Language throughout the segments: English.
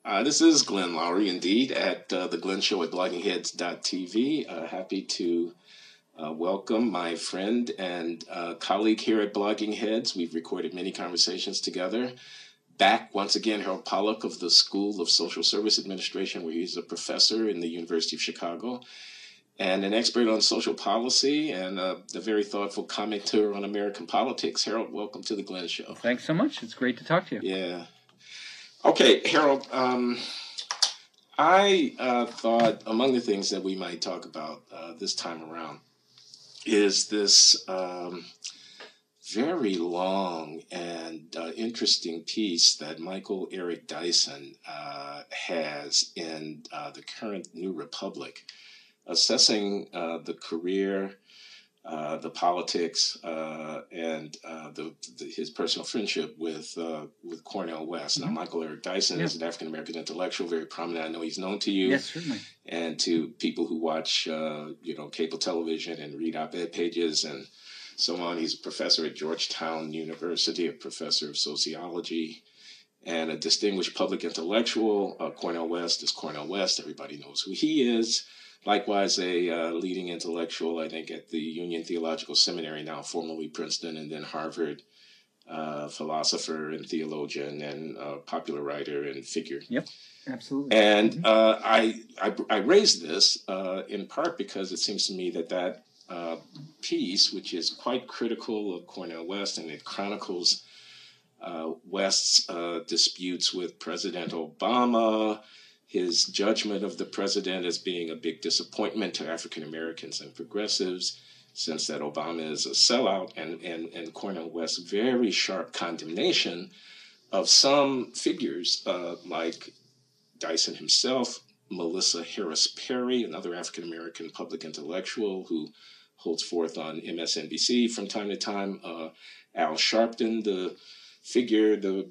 This is Glenn Loury, indeed, at The Glenn Show at bloggingheads.tv. Happy to welcome my friend and colleague here at Blogging Heads. We've recorded many conversations together. Back once again, Harold Pollack of the School of Social Service Administration, where he's a professor in the University of Chicago, and an expert on social policy and a very thoughtful commentator on American politics. Harold, welcome to The Glenn Show. Thanks so much. It's great to talk to you. Yeah. Okay, Harold, I thought among the things that we might talk about this time around is this very long and interesting piece that Michael Eric Dyson has in the current New Republic, assessing the career, the politics, and his personal friendship with Cornel West. Now, Michael Eric Dyson is an African-American intellectual, very prominent. I know he's known to you. Yes, certainly. And to people who watch, cable television and read op-ed pages and so on. He's a professor at Georgetown University, a professor of sociology, and a distinguished public intellectual. Cornel West is Cornel West. Everybody knows who he is. Likewise, a leading intellectual, I think, at the Union Theological Seminary, now formerly Princeton, and then Harvard, philosopher and theologian and popular writer and figure. Yep, absolutely. And I raised this in part because it seems to me that piece, which is quite critical of Cornel West, and it chronicles West's disputes with President Obama, his judgment of the president as being a big disappointment to African Americans and progressives, since that Obama is a sellout, and Cornel West's very sharp condemnation of some figures like Dyson himself, Melissa Harris Perry, another African American public intellectual who holds forth on MSNBC from time to time, Al Sharpton, the figure, the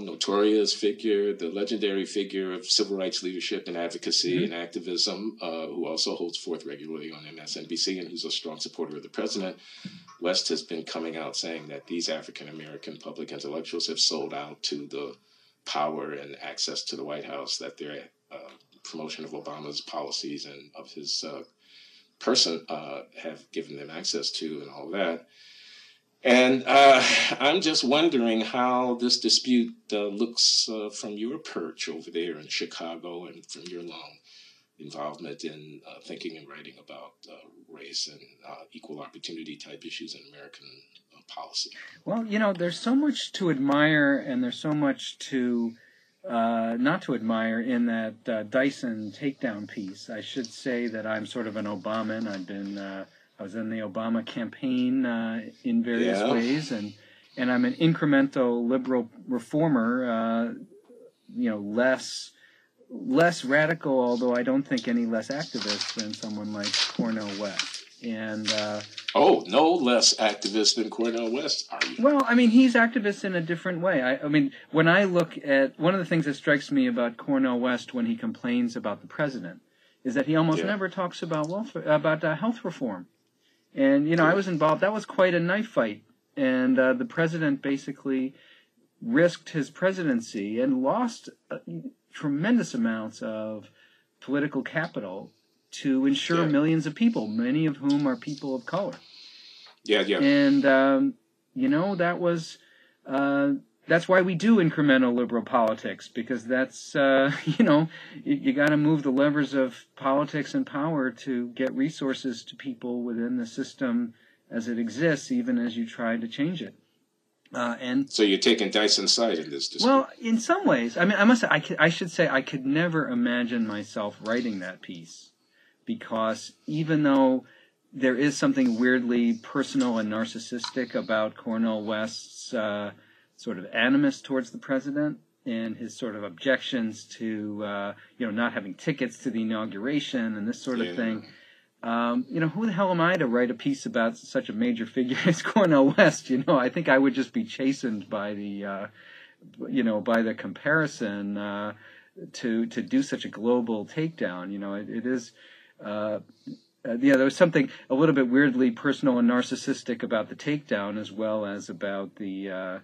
notorious figure, the legendary figure of civil rights leadership and advocacy and activism, who also holds forth regularly on MSNBC and who's a strong supporter of the president. West has been coming out saying that these African-American public intellectuals have sold out to the power and access to the White House that their promotion of Obama's policies and of his person have given them access to, and all that. And I'm just wondering how this dispute looks from your perch over there in Chicago and from your long involvement in thinking and writing about race and equal opportunity type issues in American policy. Well, there's so much to admire and there's so much to not to admire in that Dyson takedown piece. I should say that I'm sort of an Obaman. I was in the Obama campaign in various ways, and I'm an incremental liberal reformer, less radical, although I don't think any less activist than someone like Cornel West. And no less activist than Cornel West, are you? Well, I mean, he's activist in a different way. I mean, when I look at one of the things that strikes me about Cornel West when he complains about the president is that he almost never talks about health reform. And, I was involved. That was quite a knife fight. And the president basically risked his presidency and lost tremendous amounts of political capital to ensure millions of people, many of whom are people of color. Yeah. And, that was... that's why we do incremental liberal politics, because that's, you got to move the levers of politics and power to get resources to people within the system as it exists, even as you try to change it. And so you're taking Dyson's side in this dispute? Well, in some ways. I mean, I should say I could never imagine myself writing that piece, because even though there is something weirdly personal and narcissistic about Cornel West's sort of animus towards the president and his sort of objections to, not having tickets to the inauguration and this sort of thing. Who the hell am I to write a piece about such a major figure as Cornel West? I think I would just be chastened by the, by the comparison to do such a global takedown. It is. There was something a little bit weirdly personal and narcissistic about the takedown, as well as about the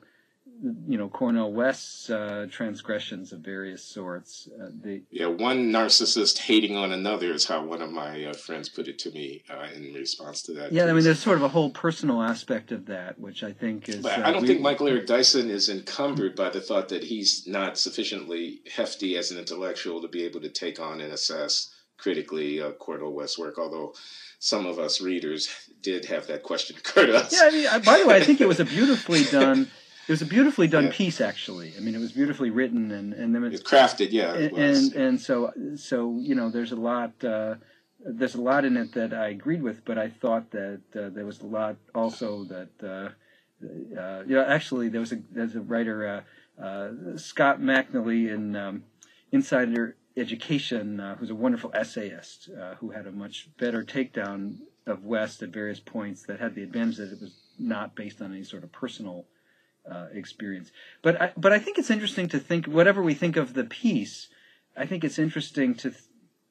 Cornel West's transgressions of various sorts. One narcissist hating on another is how one of my friends put it to me in response to that. Yeah, I mean, there's sort of a whole personal aspect of that, which I think is... But I don't think Michael Eric Dyson is encumbered by the thought that he's not sufficiently hefty as an intellectual to be able to take on and assess critically Cornel West's work, although some of us readers did have that question occur to us. Yeah, I mean, by the way, I think it was a beautifully done... It was a beautifully done piece, actually. I mean, it was beautifully written and then it's crafted. Yeah, it was. And so there's a lot in it that I agreed with, but I thought that there was a lot also that actually there's a writer Scott McNally in Insider Education, who's a wonderful essayist who had a much better takedown of West at various points that had the advantage that it was not based on any sort of personal experience. But I think it's interesting to think, whatever we think of the piece, I think it's interesting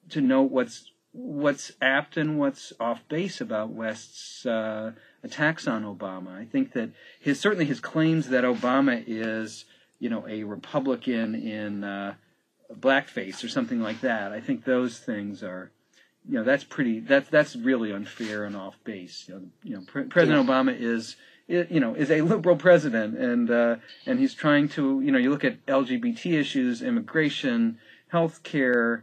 to know what's apt and what's off base about West's attacks on Obama. I think that certainly his claims that Obama is a Republican in blackface or something like that. I think those things are that's really unfair and off base. President Obama is a liberal president, and he's trying to, you look at LGBT issues, immigration, healthcare,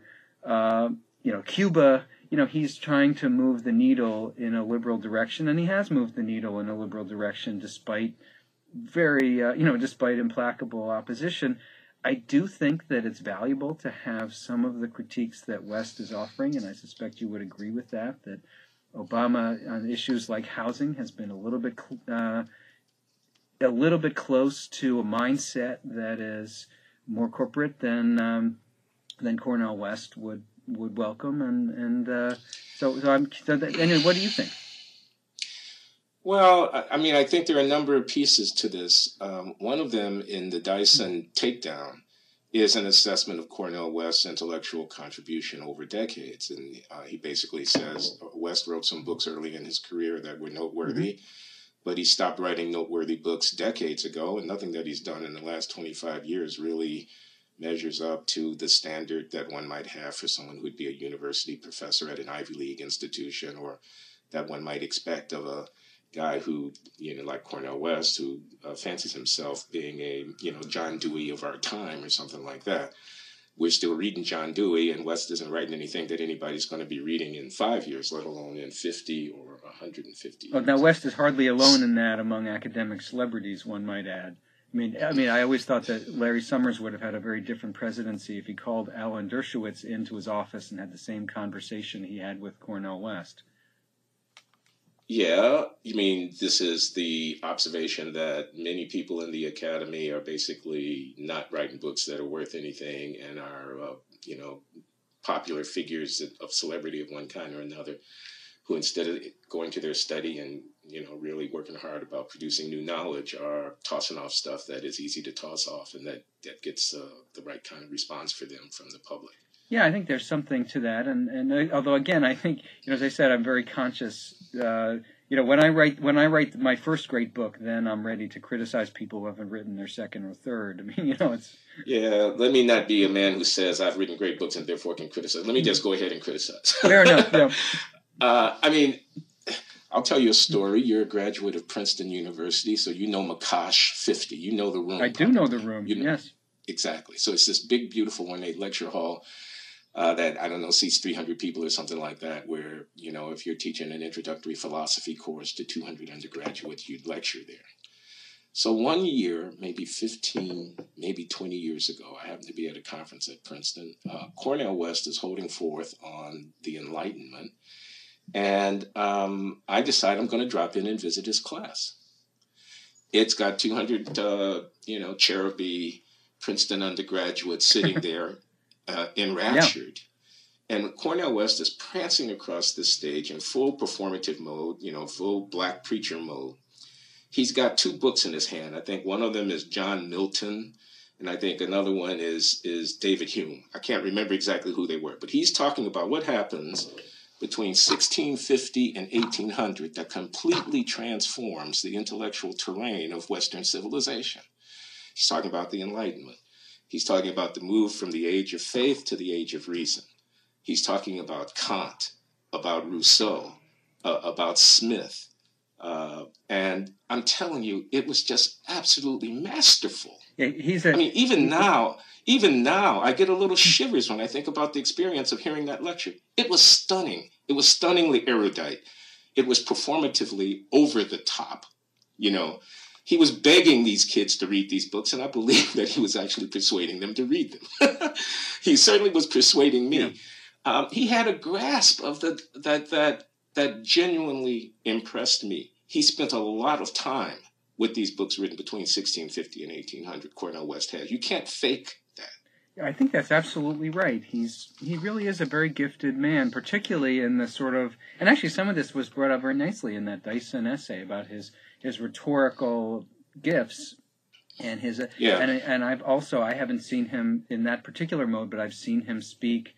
Cuba, he's trying to move the needle in a liberal direction, and he has moved the needle in a liberal direction despite despite implacable opposition. I do think that it's valuable to have some of the critiques that West is offering, and I suspect you would agree with that Obama on issues like housing has been a little bit close to a mindset that is more corporate than Cornel West would welcome, anyway, what do you think? Well, I mean, I think there are a number of pieces to this. One of them in the Dyson takedown is an assessment of Cornel West's intellectual contribution over decades. And he basically says West wrote some books early in his career that were noteworthy, but he stopped writing noteworthy books decades ago, and nothing that he's done in the last 25 years really measures up to the standard that one might have for someone who would be a university professor at an Ivy League institution, or that one might expect of a guy who, like Cornel West, who fancies himself being a, John Dewey of our time or something like that. We're still reading John Dewey, and West isn't writing anything that anybody's going to be reading in 5 years, let alone in 50 or 150 years. Well, now, West is hardly alone in that among academic celebrities, one might add. I mean, I always thought that Larry Summers would have had a very different presidency if he called Alan Dershowitz into his office and had the same conversation he had with Cornel West. Yeah, you mean this is the observation that many people in the academy are basically not writing books that are worth anything and are, popular figures of celebrity of one kind or another, who instead of going to their study and, really working hard about producing new knowledge are tossing off stuff that is easy to toss off and that gets the right kind of response for them from the public. Yeah, I think there's something to that, and although again, I think as I said, I'm very conscious. When I write my first great book, then I'm ready to criticize people who haven't written their second or third. I mean, it's let me not be a man who says I've written great books and therefore can criticize. Let me just go ahead and criticize. Fair enough. Yeah. I mean, I'll tell you a story. You're a graduate of Princeton University, so you know Makash 50. You know the room. I do know the room. Yes. Exactly. So it's this big, beautiful ornate lecture hall that, seats 300 people or something like that, where, if you're teaching an introductory philosophy course to 200 undergraduates, you'd lecture there. So one year, maybe 15, maybe 20 years ago, I happened to be at a conference at Princeton. Cornel West is holding forth on the Enlightenment. And I decide I'm going to drop in and visit his class. It's got 200, cherubby Princeton undergraduates sitting there enraptured. Yeah. And Cornel West is prancing across the stage in full performative mode, full black preacher mode. He's got two books in his hand. I think one of them is John Milton, and I think another one is David Hume. I can't remember exactly who they were, but he's talking about what happens between 1650 and 1800 that completely transforms the intellectual terrain of Western civilization. He's talking about the Enlightenment. He's talking about the move from the age of faith to the age of reason. He's talking about Kant, about Rousseau, about Smith. And I'm telling you, it was just absolutely masterful. Yeah, even now, I get a little shivers when I think about the experience of hearing that lecture. It was stunning. It was stunningly erudite. It was performatively over the top. He was begging these kids to read these books, and I believe that he was actually persuading them to read them. He certainly was persuading me. Yeah. He had a grasp of that genuinely impressed me. He spent a lot of time with these books written between 1650 and 1800. Cornel West has. You can't fake that. I think that's absolutely right. He really is a very gifted man, particularly in the sort of, and actually some of this was brought up very nicely in that Dyson essay about his rhetorical gifts and his and I haven't seen him in that particular mode, but I've seen him speak,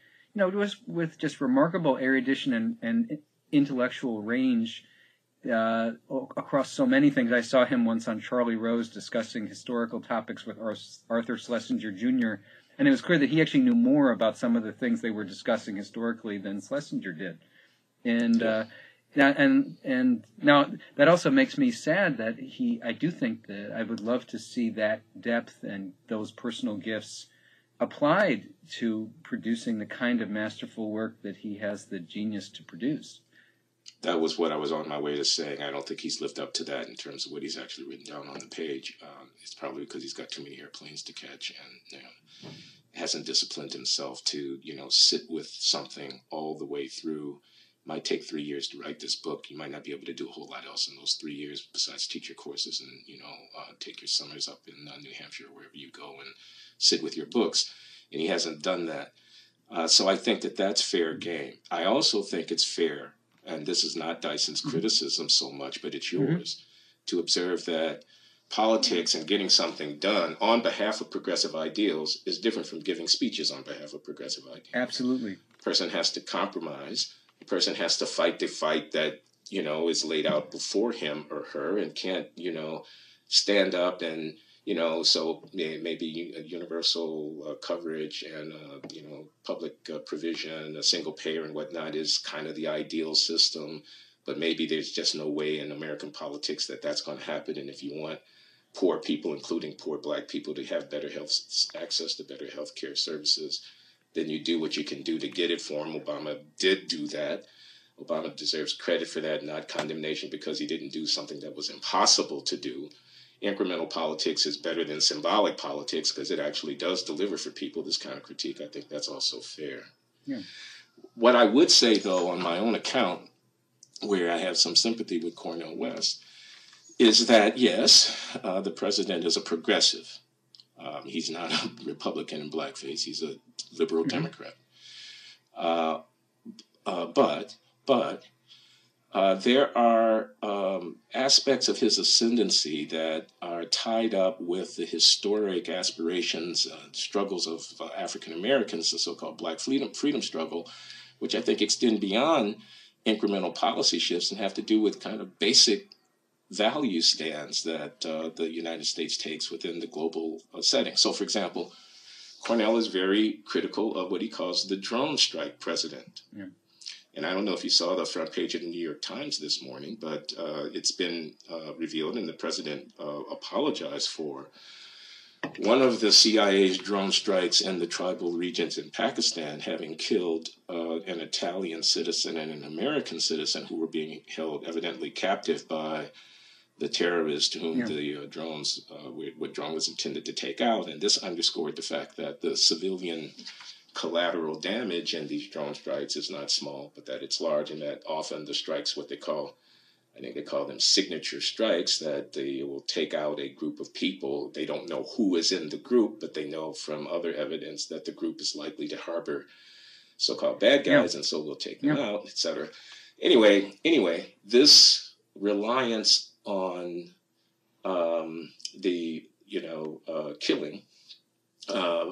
with just remarkable erudition and intellectual range across so many things. I saw him once on Charlie Rose discussing historical topics with Arthur Schlesinger Jr., and it was clear that he actually knew more about some of the things they were discussing historically than Schlesinger did. And and now that also makes me sad that I do think that I would love to see that depth and those personal gifts applied to producing the kind of masterful work that he has the genius to produce. That was what I was on my way to saying. I don't think he's lived up to that in terms of what he's actually written down on the page. It's probably because he's got too many airplanes to catch and hasn't disciplined himself to, sit with something all the way through. Might take 3 years to write this book. You might not be able to do a whole lot else in those 3 years besides teach your courses and, take your summers up in New Hampshire or wherever you go and sit with your books. And he hasn't done that. So I think that that's fair game. I also think it's fair, and this is not Dyson's criticism so much, but it's yours, to observe that politics and getting something done on behalf of progressive ideals is different from giving speeches on behalf of progressive ideals. Absolutely. A person has to compromise. A person has to fight the fight that, is laid out before him or her and can't, stand up and, so maybe universal coverage and, public provision, a single payer and whatnot is kind of the ideal system. But maybe there's just no way in American politics that that's going to happen. And if you want poor people, including poor black people, to have better access to better health care services, then you do what you can do to get it for him. Obama did do that. Obama deserves credit for that, not condemnation, because he didn't do something that was impossible to do. Incremental politics is better than symbolic politics because it actually does deliver for people. This kind of critique, I think that's also fair. Yeah. What I would say, though, on my own account, where I have some sympathy with Cornel West, is that, yes, the president is a progressive. He's not a Republican in blackface. He's a liberal Democrat. But there are aspects of his ascendancy that are tied up with the historic aspirations, struggles of African Americans, the so-called Black freedom struggle, which I think extend beyond incremental policy shifts and have to do with kind of basic value stands that the United States takes within the global setting. So, for example, Cornel is very critical of what he calls the drone strike precedent. Yeah. And I don't know if you saw the front page of the New York Times this morning, but it's been revealed and the president apologized for one of the CIA's drone strikes in the tribal regions in Pakistan having killed an Italian citizen and an American citizen who were being held evidently captive by the terrorist whom the drone was intended to take out. And this underscored the fact that the civilian collateral damage in these drone strikes is not small, but that it's large, and that often the strikes, what they call, I think they call them signature strikes, that they will take out a group of people. They don't know who is in the group, but they know from other evidence that the group is likely to harbor so-called bad guys, and so we'll take them out, etc. Anyway, this reliance on the killing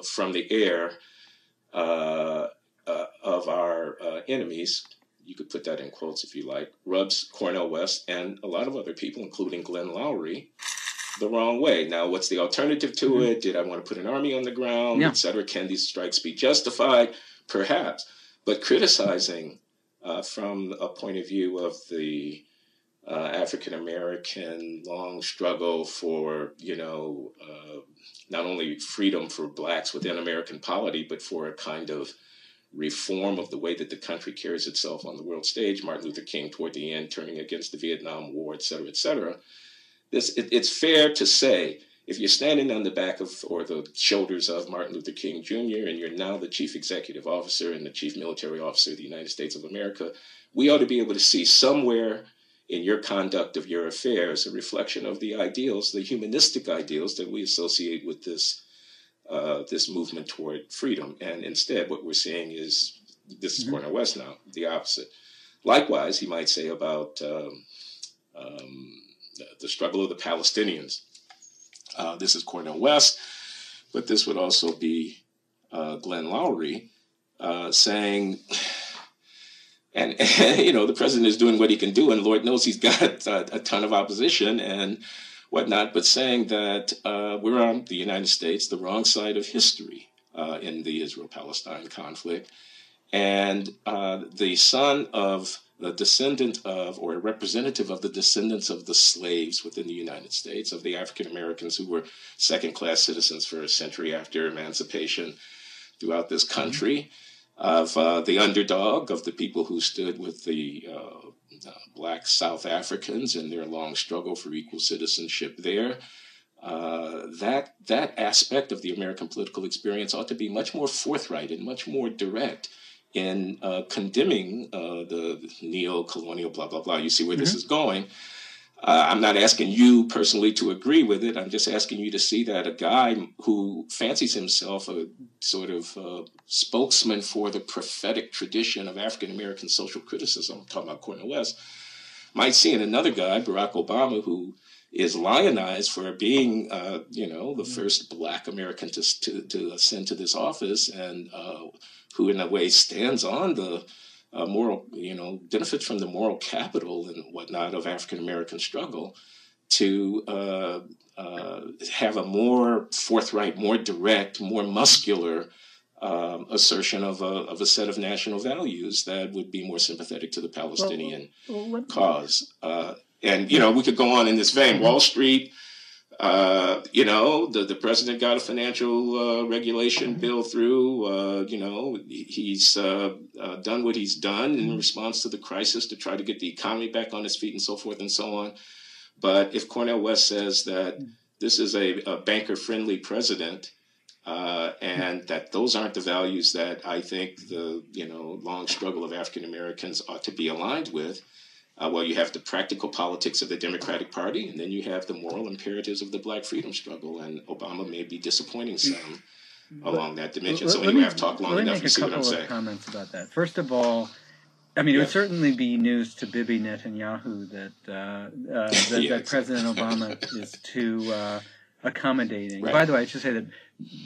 from the air of our enemies, you could put that in quotes if you like, rubs Cornel West and a lot of other people, including Glenn Loury, the wrong way. Now, what's the alternative to it? Did I want to put an army on the ground, et cetera? Can these strikes be justified? Perhaps. But criticizing from a point of view of the African-American long struggle for, not only freedom for blacks within American polity, but for a kind of reform of the way that the country carries itself on the world stage. Martin Luther King toward the end turning against the Vietnam War, et cetera, et cetera. It's fair to say, if you're standing on the back of or the shoulders of Martin Luther King Jr. and you're now the chief executive officer and the chief military officer of the United States of America, we ought to be able to see somewhere in your conduct of your affairs a reflection of the ideals, the humanistic ideals that we associate with this movement toward freedom. And instead, what we're seeing is, this is Cornel West now, the opposite. Likewise, he might say about the struggle of the Palestinians. This is Cornel West, but this would also be Glenn Loury saying, and the president is doing what he can do, and Lord knows he's got a ton of opposition and whatnot, but saying that we're on the United States, the wrong side of history in the Israel-Palestine conflict, and the son of the descendant of, or a representative of the descendants of the slaves within the United States, of the African Americans who were second-class citizens for a century after emancipation throughout this country, of the underdog, of the people who stood with the black South Africans in their long struggle for equal citizenship there. That aspect of the American political experience ought to be much more forthright and much more direct in condemning the neo-colonial blah, blah, blah. You see where this is going. I'm not asking you personally to agree with it. I'm just asking you to see that a guy who fancies himself a sort of spokesman for the prophetic tradition of African-American social criticism, I'm talking about Cornel West, might see in another guy, Barack Obama, who is lionized for being, the first black American to ascend to this office, and who in a way stands on the moral, benefits from the moral capital and whatnot of African-American struggle, to have a more forthright, more direct, more muscular assertion of a set of national values that would be more sympathetic to the Palestinian cause. And, we could go on in this vein. Wall Street, the president got a financial regulation bill through. He's done what he's done in response to the crisis to try to get the economy back on its feet and so forth and so on. But if Cornel West says that this is a banker-friendly president, and that those aren't the values that I think the long struggle of African Americans ought to be aligned with, well, you have the practical politics of the Democratic Party, and then you have the moral imperatives of the Black freedom struggle. And Obama may be disappointing some along that dimension. So anyway, I've talked long enough. You see what I'm saying? Let me make a couple of comments about that. First of all, it would certainly be news to Bibi Netanyahu that President Obama is too accommodating. Right. By the way, I should say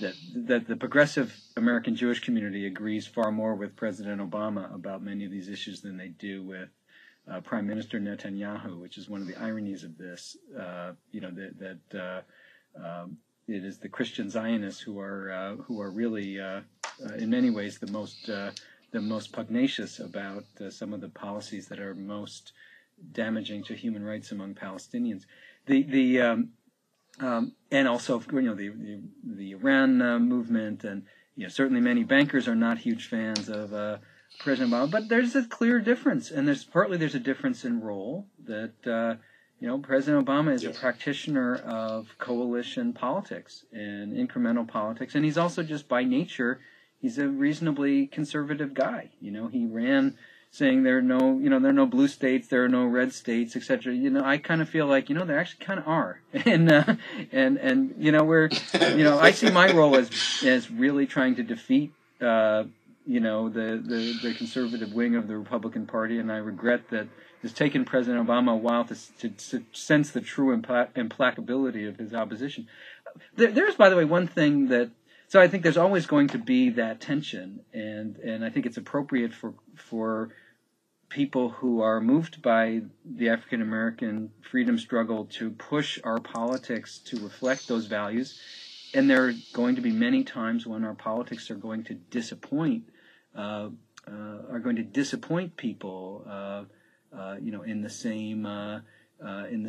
that the progressive American Jewish community agrees far more with President Obama about many of these issues than they do with Prime Minister Netanyahu, which is one of the ironies of this. It is the Christian Zionists who are really, in many ways, the most pugnacious about some of the policies that are most damaging to human rights among Palestinians. And also, the Iran movement, and certainly many bankers are not huge fans of President Obama. But there's a clear difference, and there's a difference in role. That President Obama is a practitioner of coalition politics and incremental politics, and he's also just by nature, he's a reasonably conservative guy. He ran saying there are no blue states, there are no red states, etc. I kind of feel like there actually kind of are, and we're I see my role as really trying to defeat the conservative wing of the Republican Party, and I regret that it's taken President Obama a while to sense the true implacability of his opposition. There's, by the way, one thing that. So I think there's always going to be that tension, and I think it's appropriate for people who are moved by the African American freedom struggle to push our politics to reflect those values. And there are going to be many times when our politics are going to disappoint people, in the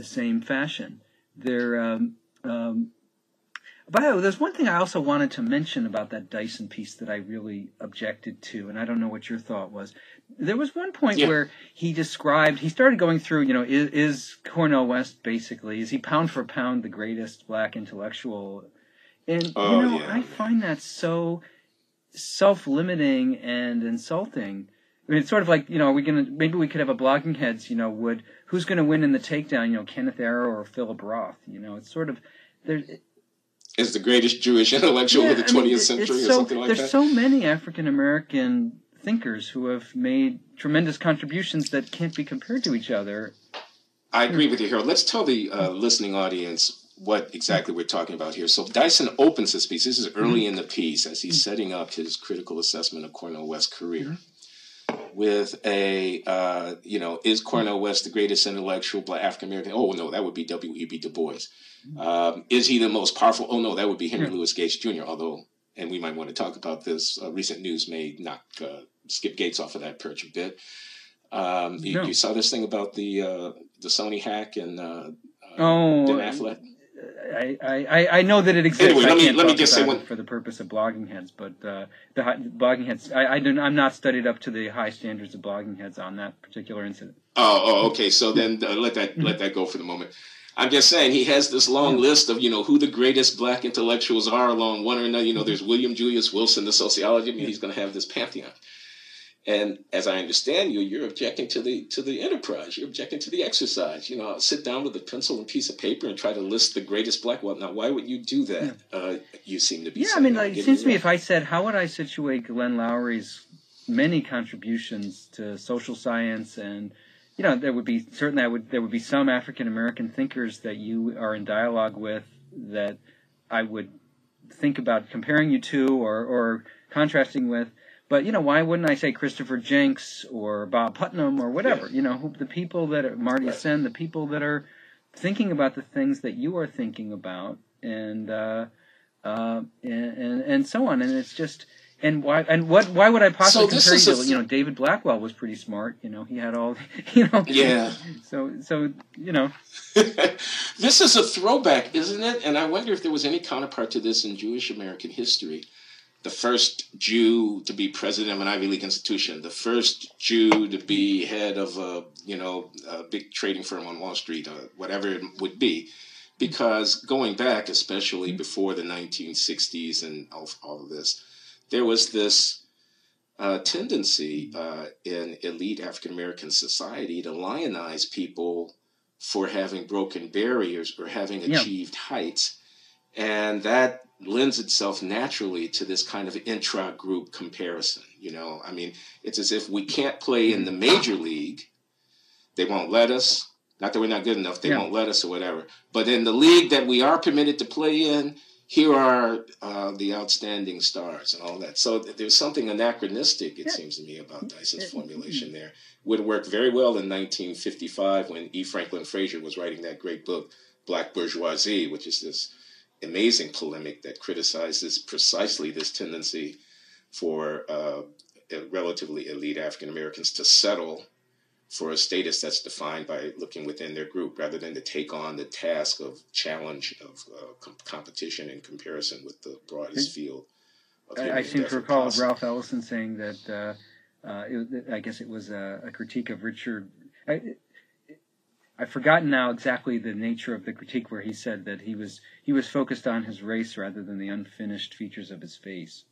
same fashion. By the way, there's one thing I also wanted to mention about that Dyson piece that I really objected to, and I don't know what your thought was. There was one point where he started going through, is Cornel West basically, is he pound for pound the greatest black intellectual? And, I find that so self-limiting and insulting. I mean, it's sort of like, maybe we could have a Blogging Heads, who's going to win in the takedown, Kenneth Arrow or Philip Roth? It's sort of, is the greatest Jewish intellectual of the 20th century or something like that. There's so many African-American thinkers who have made tremendous contributions that can't be compared to each other. I agree with you, Harold. Let's tell the listening audience what exactly we're talking about here. So Dyson opens this piece. This is early in the piece as he's setting up his critical assessment of Cornel West's career with is Cornel West the greatest intellectual black African-American? Oh, no, that would be W.E.B. Du Bois. Is he the most powerful? Oh, no, that would be Henry Louis Gates Jr., although, and we might want to talk about this, recent news may knock Skip Gates off of that perch a bit. You saw this thing about the Sony hack and Ben Affleck? I know that it exists. Anyway, let me just say for the purpose of Blogging Heads, but the Blogging Heads, I'm not studied up to the high standards of Blogging Heads on that particular incident. Okay. So then let that go for the moment. I'm just saying he has this long list of who the greatest black intellectuals are along one or another. There's William Julius Wilson, the sociology. I mean, he's going to have this pantheon. And as I understand you're objecting to the enterprise. You're objecting to the exercise. Sit down with a pencil and piece of paper and try to list the greatest black. Well, now, why would you do that? You seem to be. Yeah, saying, it seems to me if I said, how would I situate Glenn Loury's many contributions to social science, and there would be some African American thinkers that you are in dialogue with that I would think about comparing you to or contrasting with. But, why wouldn't I say Christopher Jenks or Bob Putnam or whatever? The people that are Marty Sen, the people that are thinking about the things that you are thinking about, and so on. And it's just, why would I possibly compare you to, David Blackwell was pretty smart. He had all, Yeah. So. This is a throwback, isn't it? And I wonder if there was any counterpart to this in Jewish American history. The first Jew to be president of an Ivy League institution, the first Jew to be head of a big trading firm on Wall Street, or whatever it would be, because going back, especially before the 1960s and all of this, there was this tendency in elite African American society to lionize people for having broken barriers or having achieved heights, and that lends itself naturally to this kind of intra-group comparison. I mean, it's as if we can't play in the major league. They won't let us. Not that we're not good enough. They won't let us or whatever. But in the league that we are permitted to play in, here are the outstanding stars and all that. So there's something anachronistic, it seems to me, about Dyson's formulation there. Would work very well in 1955 when E. Franklin Frazier was writing that great book, Black Bourgeoisie, which is this amazing polemic that criticizes precisely this tendency for relatively elite African Americans to settle for a status that's defined by looking within their group rather than to take on the task of challenge of competition and comparison with the broadest field. I seem to recall Ralph Ellison saying that I guess it was a critique of Richard. I've forgotten now exactly the nature of the critique where he said that he was focused on his race rather than the unfinished features of his face,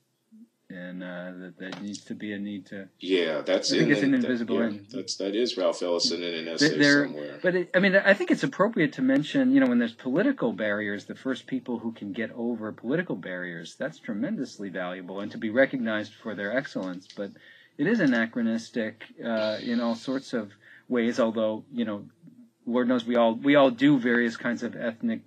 and that needs to be a need to. Yeah, that's. I think it's an invisible end. That is Ralph Ellison in an essay somewhere. But I think it's appropriate to mention, when there's political barriers, the first people who can get over political barriers, that's tremendously valuable, and to be recognized for their excellence. But it is anachronistic in all sorts of ways, although Lord knows we all do various kinds of ethnic,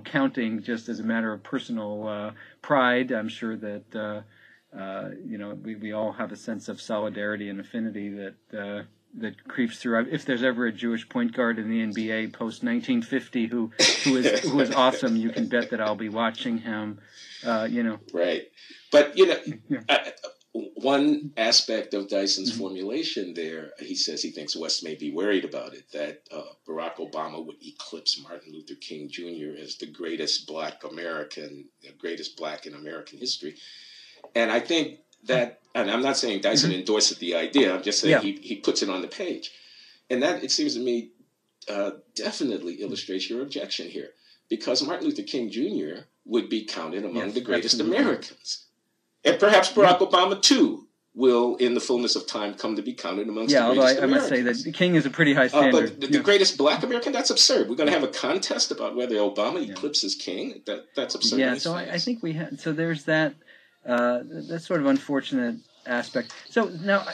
counting just as a matter of personal pride. I'm sure that we all have a sense of solidarity and affinity that that creeps through. If there's ever a Jewish point guard in the NBA post 1950 who is awesome, you can bet that I'll be watching him. Right, but Yeah. one aspect of Dyson's formulation there, he says he thinks West may be worried about it, that Barack Obama would eclipse Martin Luther King Jr. as the greatest black in American history. And I think that, and I'm not saying Dyson endorses the idea, I'm just saying he puts it on the page. And that, it seems to me, definitely illustrates your objection here. Because Martin Luther King Jr. would be counted among the greatest Americans. And perhaps Barack Obama, too, will, in the fullness of time, come to be counted amongst the greatest Americans. I must say that King is a pretty high standard. But the greatest black American, that's absurd. We're going to have a contest about whether Obama eclipses King? That's absurd. Yeah, so I think we had... So there's that sort of unfortunate aspect. So now,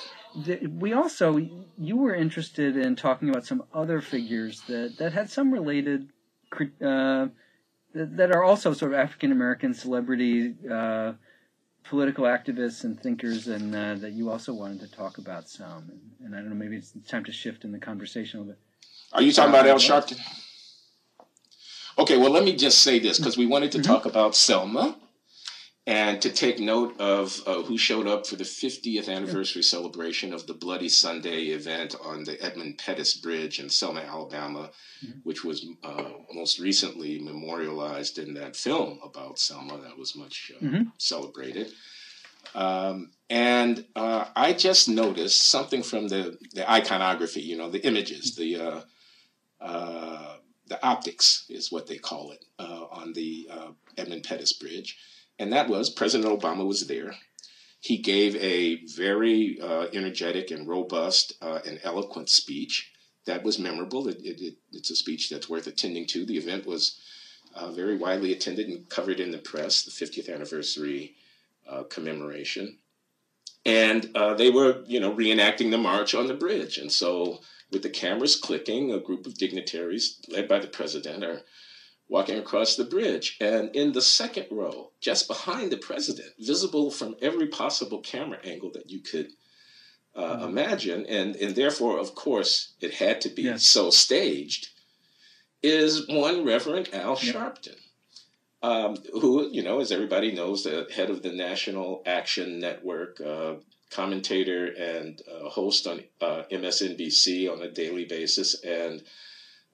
we also... You were interested in talking about some other figures that had some related... that are also sort of African-American celebrity... political activists and thinkers, and that you also wanted to talk about some. And I don't know, maybe it's time to shift in the conversation a little bit. Are you talking about Al Sharpton? Okay, well, let me just say this, because we wanted to talk about Selma and to take note of who showed up for the 50th anniversary celebration of the Bloody Sunday event on the Edmund Pettus Bridge in Selma, Alabama, which was most recently memorialized in that film about Selma that was much celebrated. And I just noticed something from the iconography, the images, the optics is what they call it, on the Edmund Pettus Bridge. And that was President Obama was there. He gave a very energetic and robust and eloquent speech that was memorable. It's a speech that's worth attending to. The event was very widely attended and covered in the press, the 50th anniversary commemoration. And they were, reenacting the march on the bridge. And so with the cameras clicking, a group of dignitaries led by the president are walking across the bridge. And in the second row, just behind the president, visible from every possible camera angle that you could imagine, and therefore, of course, it had to be so staged, is one Reverend Al Sharpton, who, as everybody knows, the head of the National Action Network, commentator and host on MSNBC on a daily basis, and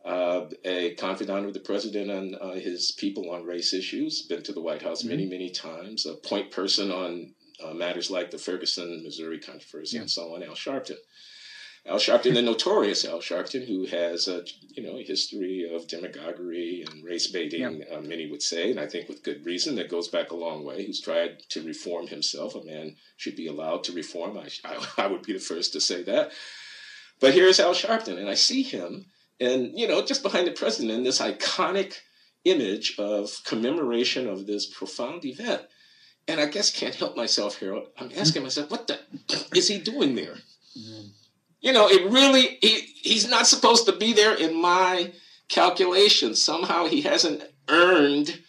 a confidant of the president and his people on race issues, been to the White House many, many times, a point person on matters like the Ferguson, Missouri controversy and so on, Al Sharpton. Al Sharpton, the notorious Al Sharpton, who has a history of demagoguery and race baiting, many would say, and I think with good reason, that goes back a long way, who's tried to reform himself. A man should be allowed to reform. I would be the first to say that. But here's Al Sharpton, and I see him, and, just behind the president in this iconic image of commemoration of this profound event. And I guess can't help myself here. I'm asking myself, what the is he doing there? It really, he's not supposed to be there in my calculations. Somehow he hasn't earned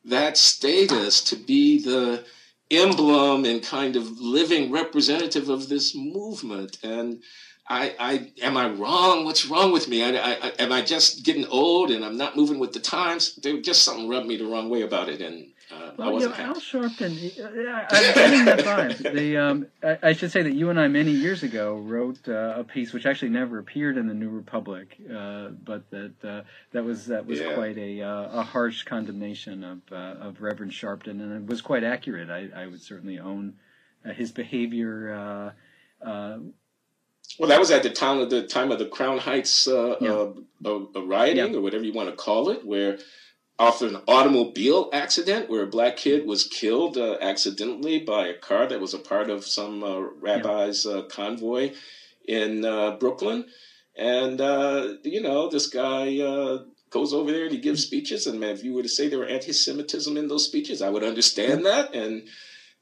that status to be the emblem and kind of living representative of this movement. And am I wrong? What's wrong with me? Am I just getting old and I'm not moving with the times? Just something rubbed me the wrong way about it, and I wasn't happy. Al Sharpton, I'm getting that vibe. I should say that you and I many years ago wrote a piece which actually never appeared in the New Republic, but that was quite a harsh condemnation of Reverend Sharpton, and it was quite accurate. I would certainly own his behavior. Well, that was at the time of the Crown Heights rioting, or whatever you want to call it, where after an automobile accident where a black kid was killed accidentally by a car that was a part of some rabbi's convoy in Brooklyn. And, this guy goes over there and he gives speeches. And if you were to say there were anti-Semitism in those speeches, I would understand that. And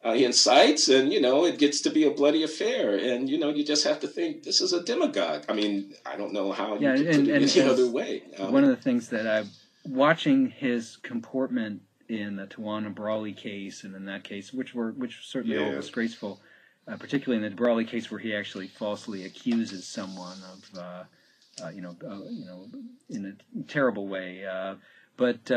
he incites, and, it gets to be a bloody affair. And, you just have to think, this is a demagogue. I mean, I don't know how you could put it any other way. One of the things that watching his comportment in the Tawana Brawley case and in that case, which certainly all disgraceful, particularly in the Brawley case where he actually falsely accuses someone of, in a terrible way. But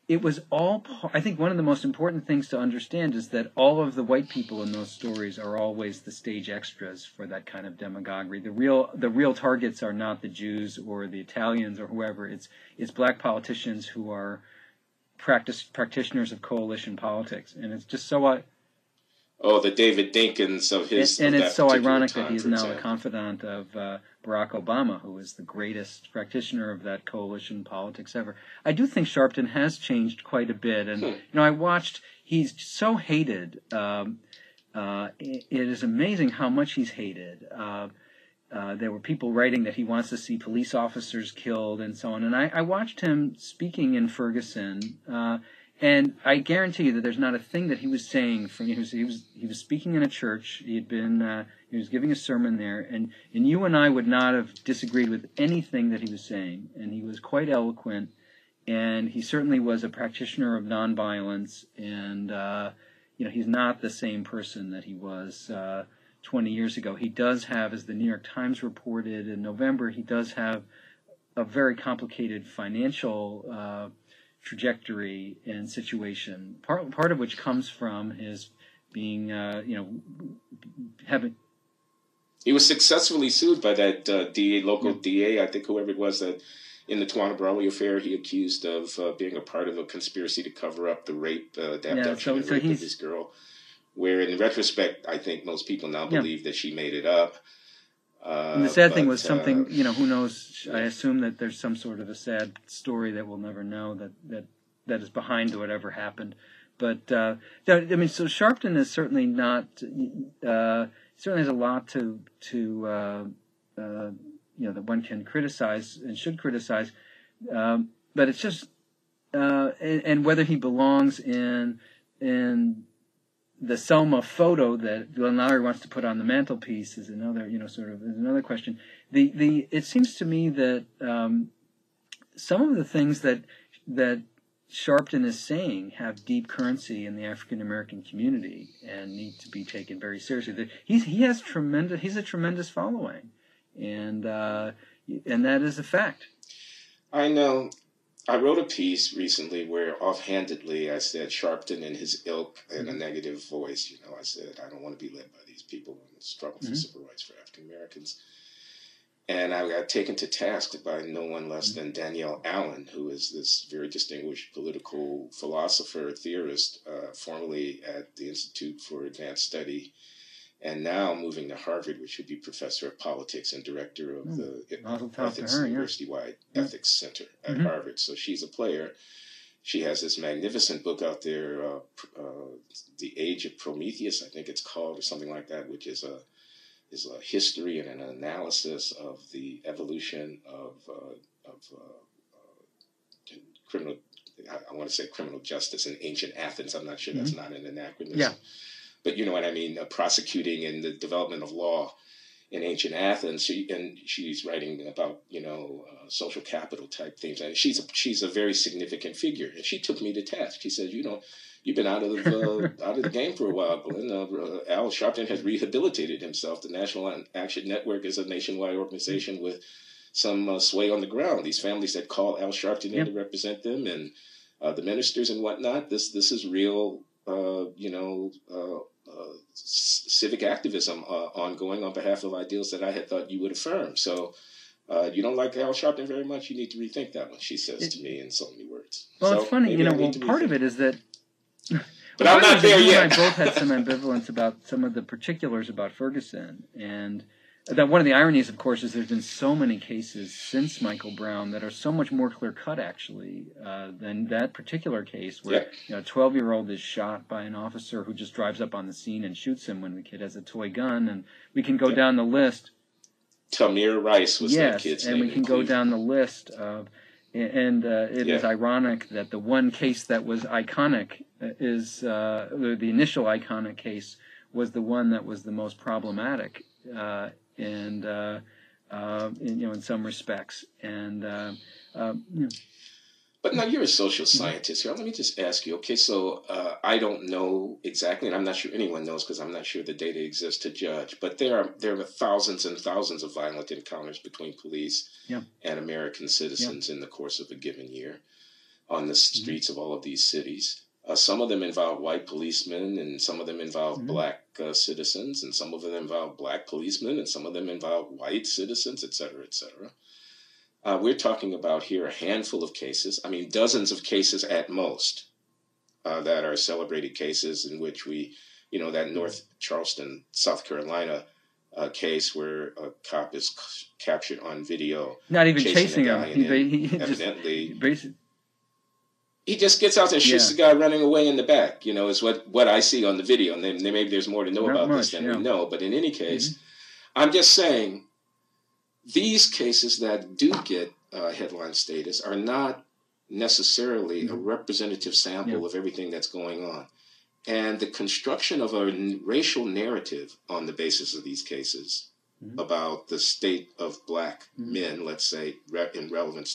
it was all. I think one of the most important things to understand is that all of the white people in those stories are always the stage extras for that kind of demagoguery. The real targets are not the Jews or the Italians or whoever. It's black politicians who are practitioners of coalition politics, and it's just so. The David Dinkins of his. And it's so ironic time, that he is now the confidant of Barack Obama, who is the greatest practitioner of that coalition politics ever. I do think Sharpton has changed quite a bit, and I watched. He's so hated. It is amazing how much he's hated. There were people writing that he wants to see police officers killed and so on. And I watched him speaking in Ferguson. And I guarantee you that there's not a thing that he was saying. He was speaking in a church. He was giving a sermon there, and you and I would not have disagreed with anything that he was saying. And he was quite eloquent, and he certainly was a practitioner of nonviolence. And he's not the same person that he was 20 years ago. He does have, as the New York Times reported in November, he does have a very complicated financial trajectory and situation, part of which comes from his being, having. He was successfully sued by that local DA, I think whoever it was that in the Tawana Brawley affair he accused of being a part of a conspiracy to cover up the rape, the abduction and rape of his girl. Where in retrospect, I think most people now believe that she made it up. And the sad thing was something, who knows? I assume that there's some sort of a sad story that we'll never know that is behind whatever happened. But so Sharpton is certainly not. Certainly has a lot to that one can criticize and should criticize. But it's just and whether he belongs in the Selma photo that Loury wants to put on the mantelpiece is another, is another question. It seems to me that some of the things that Sharpton is saying have deep currency in the African American community and need to be taken very seriously. He's a tremendous following, and that is a fact. I know. I wrote a piece recently where offhandedly I said Sharpton and his ilk in a negative voice. I said, I don't want to be led by these people in the struggle for civil rights for African Americans. And I got taken to task by no one less than Danielle Allen, who is this very distinguished political philosopher, theorist, formerly at the Institute for Advanced Study, and now moving to Harvard, which would be professor of politics and director of the University-wide Ethics Center at Harvard. So she's a player. She has this magnificent book out there, The Age of Prometheus, I think it's called, or something like that, which is a history and an analysis of the evolution of criminal. I want to say criminal justice in ancient Athens. I'm not sure that's not an anachronism. Yeah. But you know what I mean, prosecuting and the development of law in ancient Athens. She's writing about social capital type things, and she's a very significant figure. And she took me to task. She said, you've been out of the game for a while, Glenn. Al Sharpton has rehabilitated himself. The National Action Network is a nationwide organization with some sway on the ground. These families that call Al Sharpton in to represent them, and the ministers and whatnot. This is real. Civic activism ongoing on behalf of ideals that I had thought you would affirm. So you don't like Al Sharpton very much, you need to rethink that one, she says to me in so many words. Well, it's funny, part of it is that... But I'm not there yet. You and I both had some ambivalence about some of the particulars about Ferguson, and that one of the ironies, of course, is there's been so many cases since Michael Brown that are so much more clear-cut, actually, than that particular case where a 12-year-old is shot by an officer who just drives up on the scene and shoots him when the kid has a toy gun, and we can go down the list. Tamir Rice was that kid's name. Yes, and we can go down the list of... And it is ironic that the one case that was iconic is the initial iconic case was the one that was the most problematic, in some respects. And But now you're a social scientist here. Let me just ask you. Okay, so I don't know exactly, and I'm not sure anyone knows because I'm not sure the data exists to judge. But there are thousands and thousands of violent encounters between police and American citizens in the course of a given year on the streets of all of these cities. Some of them involve white policemen, and some of them involve black citizens, and some of them involve black policemen, and some of them involve white citizens, et cetera, et cetera. We're talking about here a handful of cases, I mean, dozens of cases at most, that are celebrated cases in which we, that North Charleston, South Carolina case where a cop is captured on video. Not even chasing him. He just gets out there and shoots the guy running away in the back, is what I see on the video. And then maybe there's more to know about this than we know. But in any case, I'm just saying these cases that do get headline status are not necessarily a representative sample of everything that's going on. And the construction of a racial narrative on the basis of these cases about the state of black men, let's say, in reference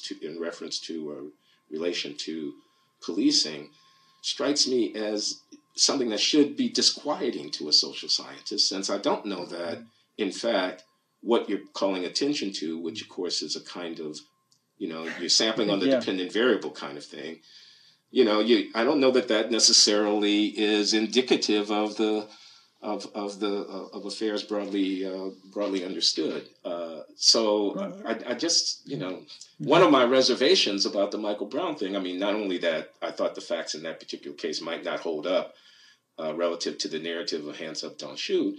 to relation to policing, strikes me as something that should be disquieting to a social scientist, since I don't know that, in fact, what you're calling attention to, which of course is a kind of, you're sampling on the dependent variable kind of thing. I don't know that necessarily is indicative of affairs broadly understood. I just, one of my reservations about the Michael Brown thing, I mean, not only that I thought the facts in that particular case might not hold up relative to the narrative of hands up, don't shoot,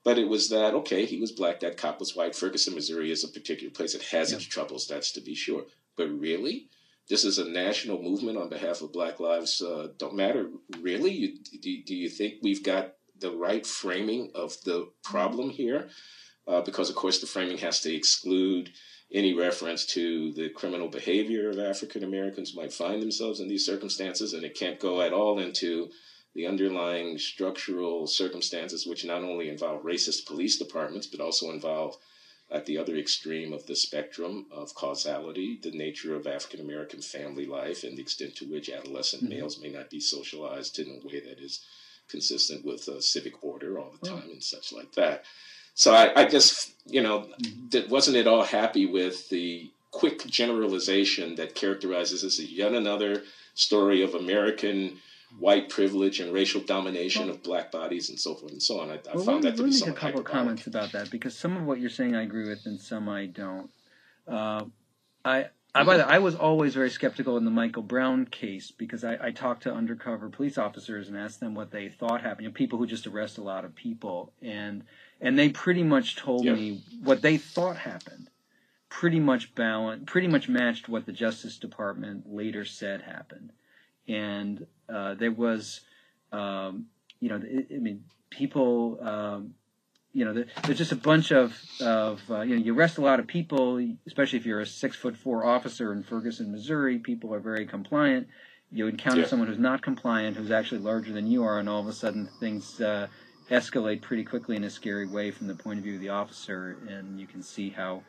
but it was that, okay, he was black, that cop was white. Ferguson, Missouri is a particular place that has its troubles, that's to be sure. But really? This is a national movement on behalf of Black Lives Don't Matter. Really? Do you think we've got the right framing of the problem here? Because, of course, the framing has to exclude any reference to the criminal behavior of African Americans who might find themselves in these circumstances, and it can't go at all into the underlying structural circumstances which not only involve racist police departments, but also involve, at the other extreme of the spectrum of causality, the nature of African American family life and the extent to which adolescent males may not be socialized in a way that is consistent with civic order all the time and such like that. So I just, wasn't at all happy with the quick generalization that characterizes this as yet another story of American white privilege and racial domination of black bodies and so forth and so on. I found that to be somewhat hyperbolic. Let me make a couple of comments about that, because some of what you're saying I agree with and some I don't. I was always very skeptical in the Michael Brown case, because I talked to undercover police officers and asked them what they thought happened. People who just arrest a lot of people, and they pretty much told me what they thought happened. Pretty much matched what the Justice Department later said happened. And there was, people, there's just a bunch of you arrest a lot of people, especially if you're a 6'4" officer in Ferguson, Missouri. People are very compliant. You encounter someone who's not compliant, who's actually larger than you are, and all of a sudden things escalate pretty quickly in a scary way from the point of view of the officer, and you can see how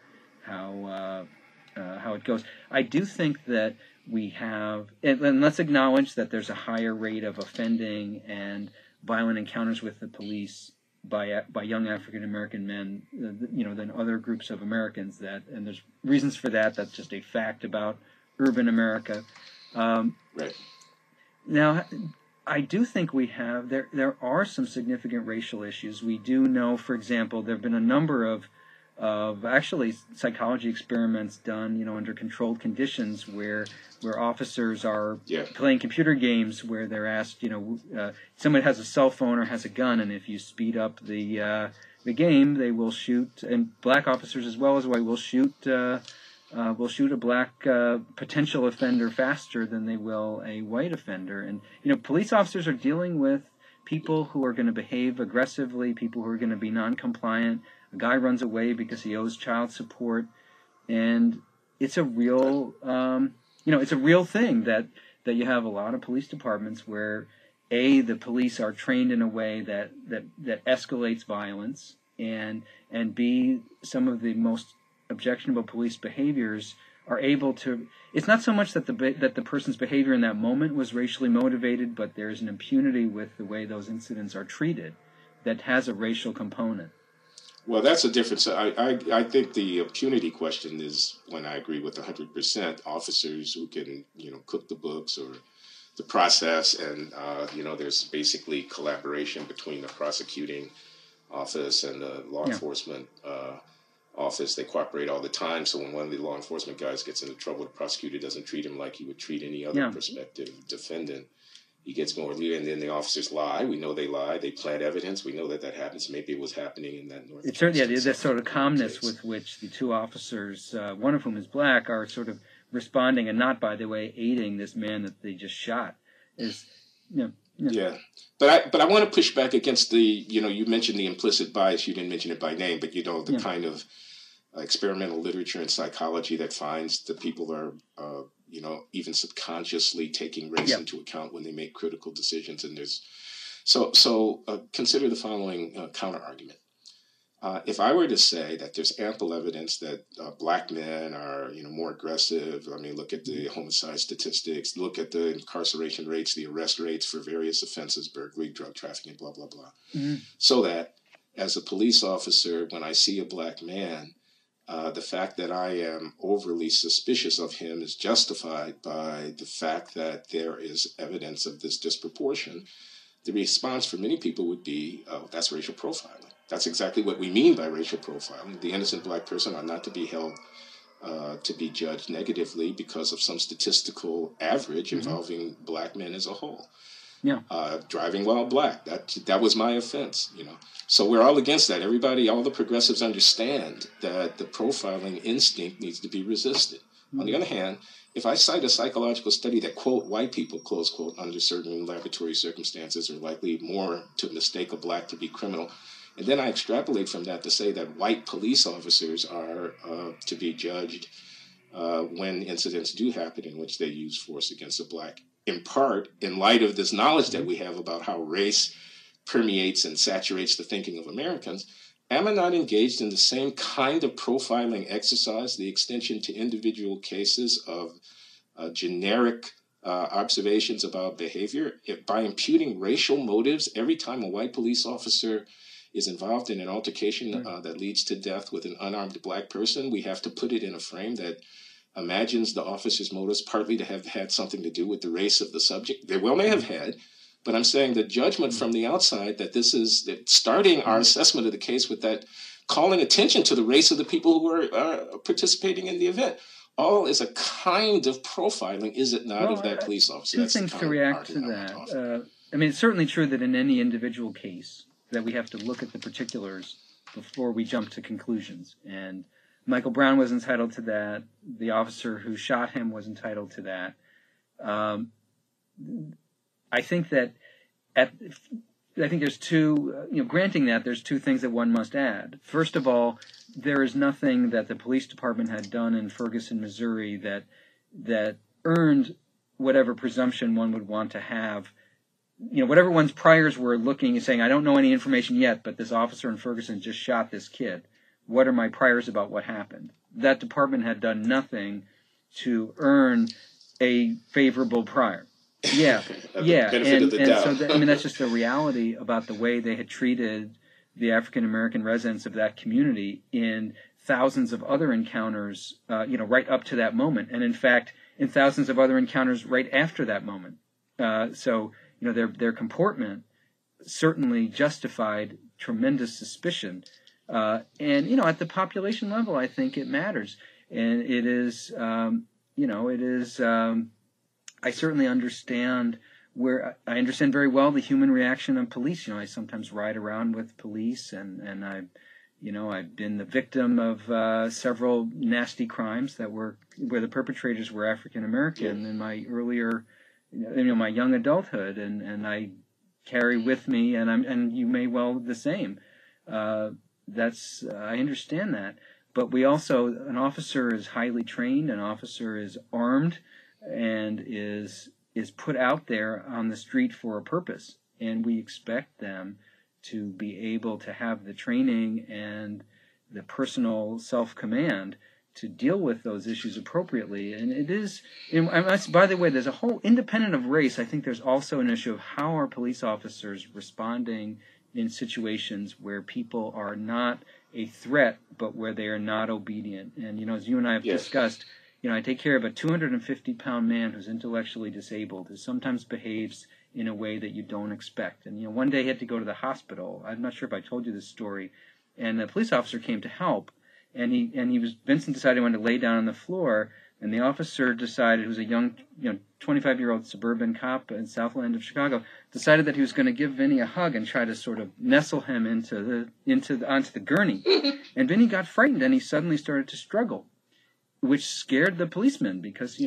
it goes. I do think that we have, and let's acknowledge that there's a higher rate of offending and violent encounters with the police by young African American men, than other groups of Americans. And there's reasons for that. That's just a fact about urban America. Right. Now, I do think we have there are some significant racial issues. We do know, for example, there have been a number of actually psychology experiments done, under controlled conditions where officers are playing computer games where they're asked, someone has a cell phone or has a gun, and if you speed up the game, they will shoot, and black officers as well as white will shoot a black potential offender faster than they will a white offender. And police officers are dealing with people who are going to behave aggressively, people who are going to be non-compliant. A guy runs away because he owes child support, and it's a real, it's a real thing that you have a lot of police departments where A, the police are trained in a way that escalates violence, and B, some of the most objectionable police behaviors are able to. It's not so much that the person's behavior in that moment was racially motivated, but there's an impunity with the way those incidents are treated that has a racial component. Well, that's a difference. I think the impunity question is when I agree with 100% officers who can, cook the books or the process, and there's basically collaboration between the prosecuting office and the law enforcement office. They cooperate all the time. So when one of the law enforcement guys gets into trouble, the prosecutor doesn't treat him like he would treat any other prospective defendant. He gets more leeway, and then the officers lie. We know they lie. They plant evidence. We know that happens. Maybe it was happening in that North. It's certainly the sort of calmness with which the two officers, one of whom is black, are sort of responding and not, by the way, aiding this man that they just shot. Yeah, but I want to push back against the, you mentioned the implicit bias. You didn't mention it by name, but the kind of experimental literature and psychology that finds that people are, even subconsciously taking race into account when they make critical decisions. And there's consider the following counter argument. If I were to say that there's ample evidence that black men are, more aggressive, look at the homicide statistics, look at the incarceration rates, the arrest rates for various offenses, burglary, drug trafficking, blah, blah, blah. Mm-hmm. So that as a police officer, when I see a black man, the fact that I am overly suspicious of him is justified by the fact that there is evidence of this disproportion. The response for many people would be, that's racial profiling. That's exactly what we mean by racial profiling. The innocent black person are not to be held to be judged negatively because of some statistical average involving black men as a whole. Yeah. Driving while black, that was my offense, So we're all against that. Everybody, all the progressives understand that the profiling instinct needs to be resisted. On the other hand, if I cite a psychological study that, quote, white people, close quote, under certain laboratory circumstances are likely more to mistake a black to be criminal, and then I extrapolate from that to say that white police officers are to be judged when incidents do happen in which they use force against a black, in part in light of this knowledge that we have about how race permeates and saturates the thinking of Americans, am I not engaged in the same kind of profiling exercise, the extension to individual cases of generic observations about behavior, by imputing racial motives every time a white police officer is involved in an altercation that leads to death with an unarmed black person? We have to put it in a frame that imagines the officer's motives partly to have had something to do with the race of the subject. They well may have had, but I'm saying the judgment from the outside that this is that starting our assessment of the case with that, calling attention to the race of the people who are participating in the event, all is a kind of profiling, is it not, of that police officer? Two things to react to that. It's certainly true that in any individual case that we have to look at the particulars before we jump to conclusions. And Michael Brown was entitled to that. The officer who shot him was entitled to that. I think there's two, granting that, there's two things that one must add. First of all, there is nothing that the police department had done in Ferguson, Missouri that earned whatever presumption one would want to have. Whatever one's priors were looking and saying, I don't know any information yet, but this officer in Ferguson just shot this kid. What are my priors about what happened? That department had done nothing to earn a favorable prior. Yeah. And so that's just the reality about the way they had treated the African American residents of that community in thousands of other encounters, right up to that moment, and in fact, in thousands of other encounters right after that moment. Their comportment certainly justified tremendous suspicion, and at the population level, I think it matters, and it is, I certainly understand I understand very well the human reaction of police. I sometimes ride around with police, and I've been the victim of several nasty crimes where the perpetrators were African American in my earlier, my young adulthood, and I carry with me, and you may well the same. I understand that, but an officer is highly trained, an officer is armed, and is put out there on the street for a purpose, and we expect them to be able to have the training and the personal self-command deal with those issues appropriately. And it is, by the way, there's a whole, independent of race, I think there's also an issue of how are police officers responding in situations where people are not a threat, but where they are not obedient. And, as you and I have discussed, I take care of a 250-pound man who's intellectually disabled, who sometimes behaves in a way that you don't expect. And, one day he had to go to the hospital. I'm not sure if I told you this story. And the police officer came to help. And Vincent decided he wanted to lay down on the floor, and the officer decided, who was a young, 25-year-old suburban cop in Southland of Chicago, decided that he was going to give Vinny a hug and try to sort of nestle him onto the gurney. And Vinny got frightened, and he suddenly started to struggle, which scared the policeman because,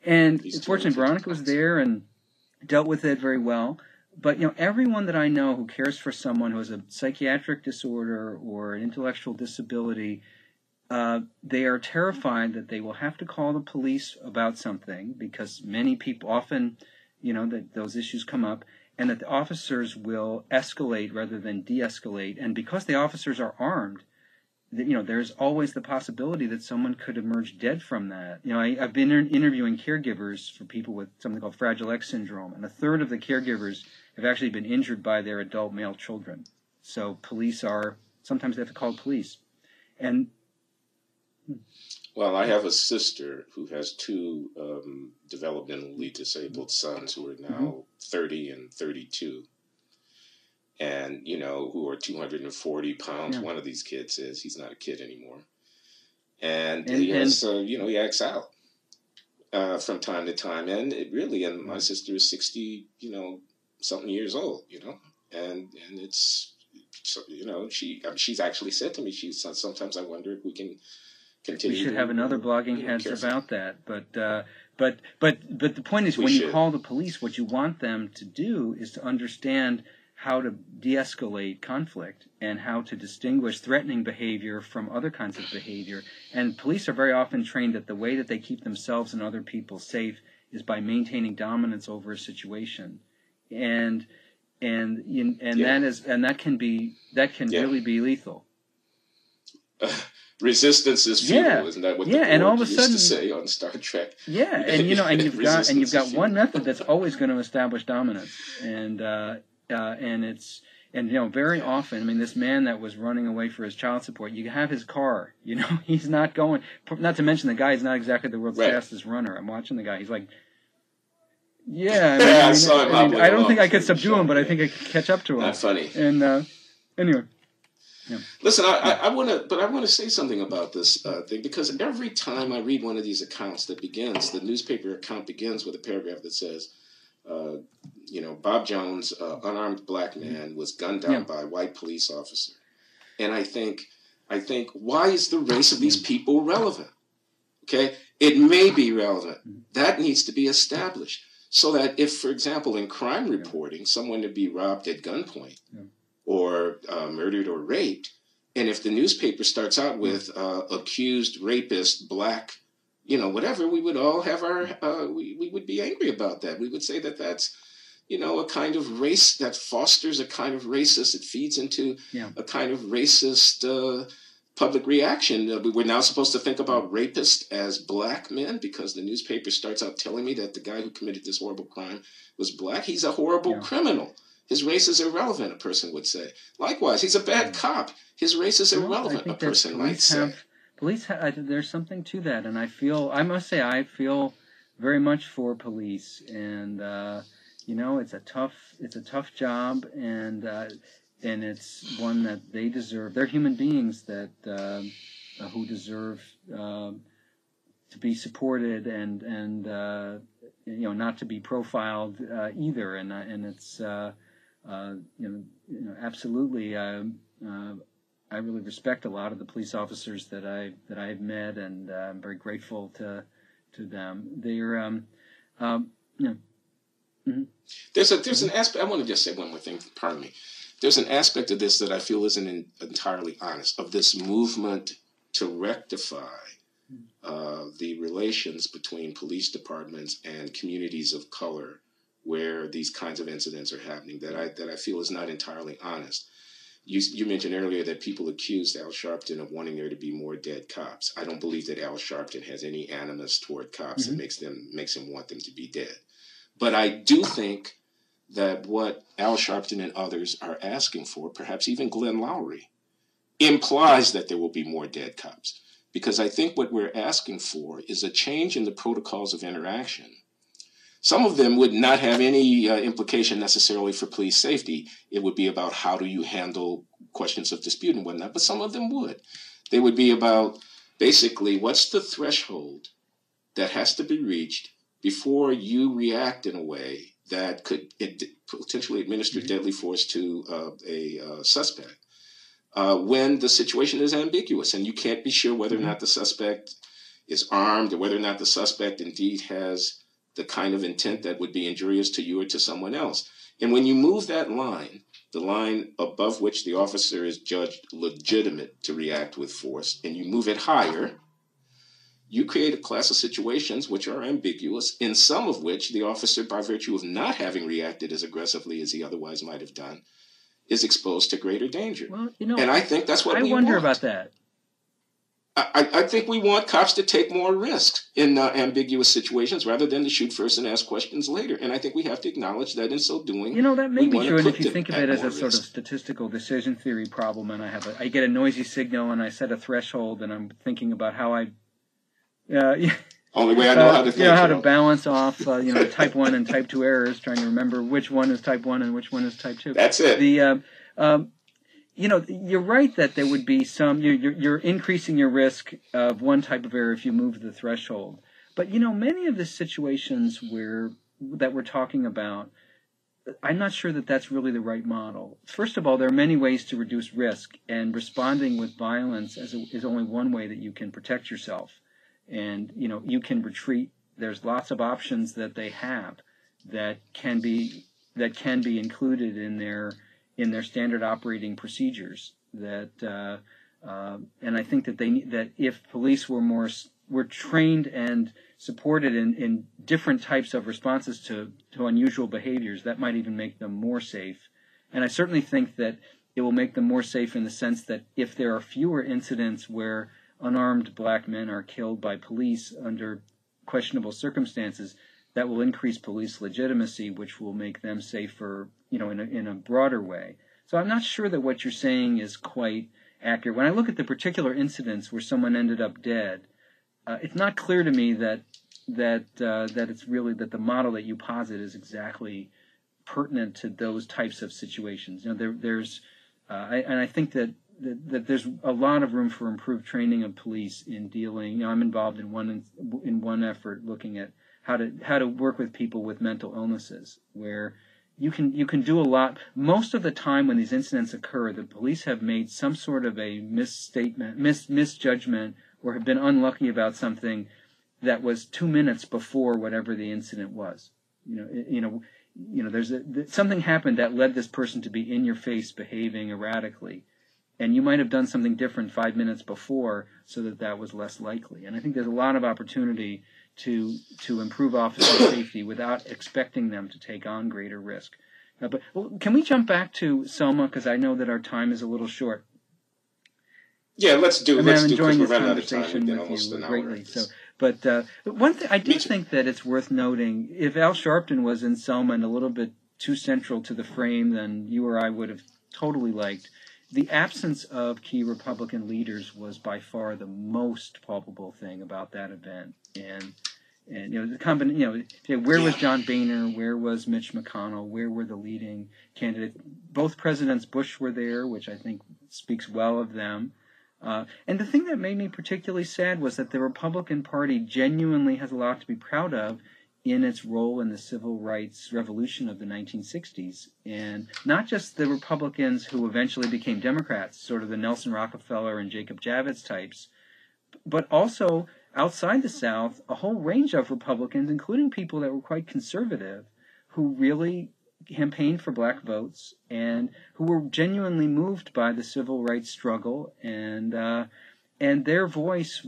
And fortunately, Veronica was there and dealt with it very well. But, everyone that I know who cares for someone who has a psychiatric disorder or an intellectual disability, they are terrified that they will have to call the police about something because many people often, that those issues come up, and that the officers will escalate rather than de-escalate. And because the officers are armed, there's always the possibility that someone could emerge dead from that. I've been interviewing caregivers for people with something called Fragile X syndrome, and a third of the caregivers have actually been injured by their adult male children. So sometimes they have to call police. And well, I have a sister who has two developmentally disabled sons who are now 30 and 32. And, who are 240 pounds. Yeah. One of these kids is. He's not a kid anymore. And he acts out from time to time. And my sister is 60, something years old, And it's, she's actually said to me, sometimes I wonder if we can continue. We should have another Blogging Heads about that. But the point is, when you call the police, what you want them to do is to understand how to de-escalate conflict and how to distinguish threatening behavior from other kinds of behavior. And police are very often trained that the way that they keep themselves and other people safe is by maintaining dominance over a situation. And that can really be lethal. Resistance is futile, isn't that what the and all of a used sudden, to say on Star Trek? Yeah, and you've got one method that's always going to establish dominance, and very often, this man that was running away for his child support, you have his car, he's not going. Not to mention the guy is not exactly the world's fastest runner. I'm watching the guy; he's like. Yeah, I don't think I could subdue him, but I think I could catch up to him. Not funny. And anyway, yeah. Listen, I want to say something about this thing because every time I read one of these accounts that begins, the newspaper account begins with a paragraph that says, Bob Jones, unarmed black man, was gunned down by a white police officer, and I think, why is the race of these people relevant? Okay, it may be relevant. That needs to be established. So that if, for example, in crime reporting, someone to be robbed at gunpoint or murdered or raped, and if the newspaper starts out with accused rapist, black, whatever, we would all have we would be angry about that. We would say that that's, a kind of race that fosters a kind of racist, it feeds into a kind of racist public reaction. We're now supposed to think about rapists as black men because the newspaper starts out telling me that the guy who committed this horrible crime was black. He's a horrible criminal. His race is irrelevant, a person would say. Likewise, he's a bad cop. His race is irrelevant, a person might say. There's something to that, and I feel very much for police, and it's a tough job, and it's one that they deserve. They're human beings that who deserve to be supported and not to be profiled either. And it's absolutely. I really respect a lot of the police officers that I've met, and I'm very grateful to them. They're There's an aspect. I want to just say one more thing. Pardon me. There's an aspect of this that I feel isn't entirely honest, of this movement to rectify the relations between police departments and communities of color where these kinds of incidents are happening, that I feel is not entirely honest. You mentioned earlier that people accused Al Sharpton of wanting there to be more dead cops. I don't believe that Al Sharpton has any animus toward cops that makes him want them to be dead. But I do think that what Al Sharpton and others are asking for, perhaps even Glenn Loury, implies that there will be more dead cops. Because I think what we're asking for is a change in the protocols of interaction. Some of them would not have any implication necessarily for police safety. It would be about how do you handle questions of dispute and whatnot, but some of them would. They would be about basically what's the threshold that has to be reached before you react in a way that could potentially administer deadly force to a suspect when the situation is ambiguous and you can't be sure whether or not the suspect is armed or whether or not the suspect indeed has the kind of intent that would be injurious to you or to someone else. And when you move that line, the line above which the officer is judged legitimate to react with force, and you move it higher, you create a class of situations which are ambiguous, in some of which the officer, by virtue of not having reacted as aggressively as he otherwise might have done, is exposed to greater danger. Well, and I think that's what we want. I wonder about that. I think we want cops to take more risks in ambiguous situations rather than to shoot first and ask questions later. And I think we have to acknowledge that in so doing, that may be true. And if you think of it as a sort of statistical decision theory problem, and I get a noisy signal and I set a threshold, and I'm thinking about how I only way I know how to think. How to balance off type 1 and type 2 errors, trying to remember which one is type 1 and which one is type 2. That's it. You're right that there would be some. You're increasing your risk of one type of error if you move the threshold. But many of the situations that we're talking about, I'm not sure that that's really the right model. First of all, there are many ways to reduce risk, and responding with violence is only one way that you can protect yourself. And you can retreat. There's lots of options that they have that can be included in their standard operating procedures. And I think that if police were trained and supported in different types of responses to unusual behaviors, that might even make them more safe. And I certainly think that it will make them more safe in the sense that if there are fewer incidents where unarmed black men are killed by police under questionable circumstances, that will increase police legitimacy, which will make them safer, in a broader way. So I'm not sure that what you're saying is quite accurate. When I look at the particular incidents where someone ended up dead, it's not clear to me that it's really that the model that you posit is exactly pertinent to those types of situations. I think that there's a lot of room for improved training of police in dealing. I'm involved in one effort looking at how to work with people with mental illnesses, where you can do a lot. Most of the time when these incidents occur, the police have made some sort of a misjudgment, or have been unlucky about something that was 2 minutes before whatever the incident was. Something happened that led this person to be in your face behaving erratically. And you might have done something different 5 minutes before so that was less likely. And I think there's a lot of opportunity to improve officer safety without expecting them to take on greater risk. Can we jump back to Selma, because I know that our time is a little short. Yeah, let's do. I'm enjoying this conversation with you greatly. One thing I do think that it's worth noting: if Al Sharpton was in Selma and a little bit too central to the frame than you or I would have totally liked, the absence of key Republican leaders was by far the most palpable thing about that event. And where was John Boehner? Where was Mitch McConnell? Where were the leading candidates? Both Presidents Bush were there, which I think speaks well of them. And the thing that made me particularly sad was that the Republican Party genuinely has a lot to be proud of in its role in the civil rights revolution of the 1960s. And not just the Republicans who eventually became Democrats, sort of the Nelson Rockefeller and Jacob Javits types, but also outside the South, a whole range of Republicans, including people that were quite conservative, who really campaigned for black votes and who were genuinely moved by the civil rights struggle, and their voice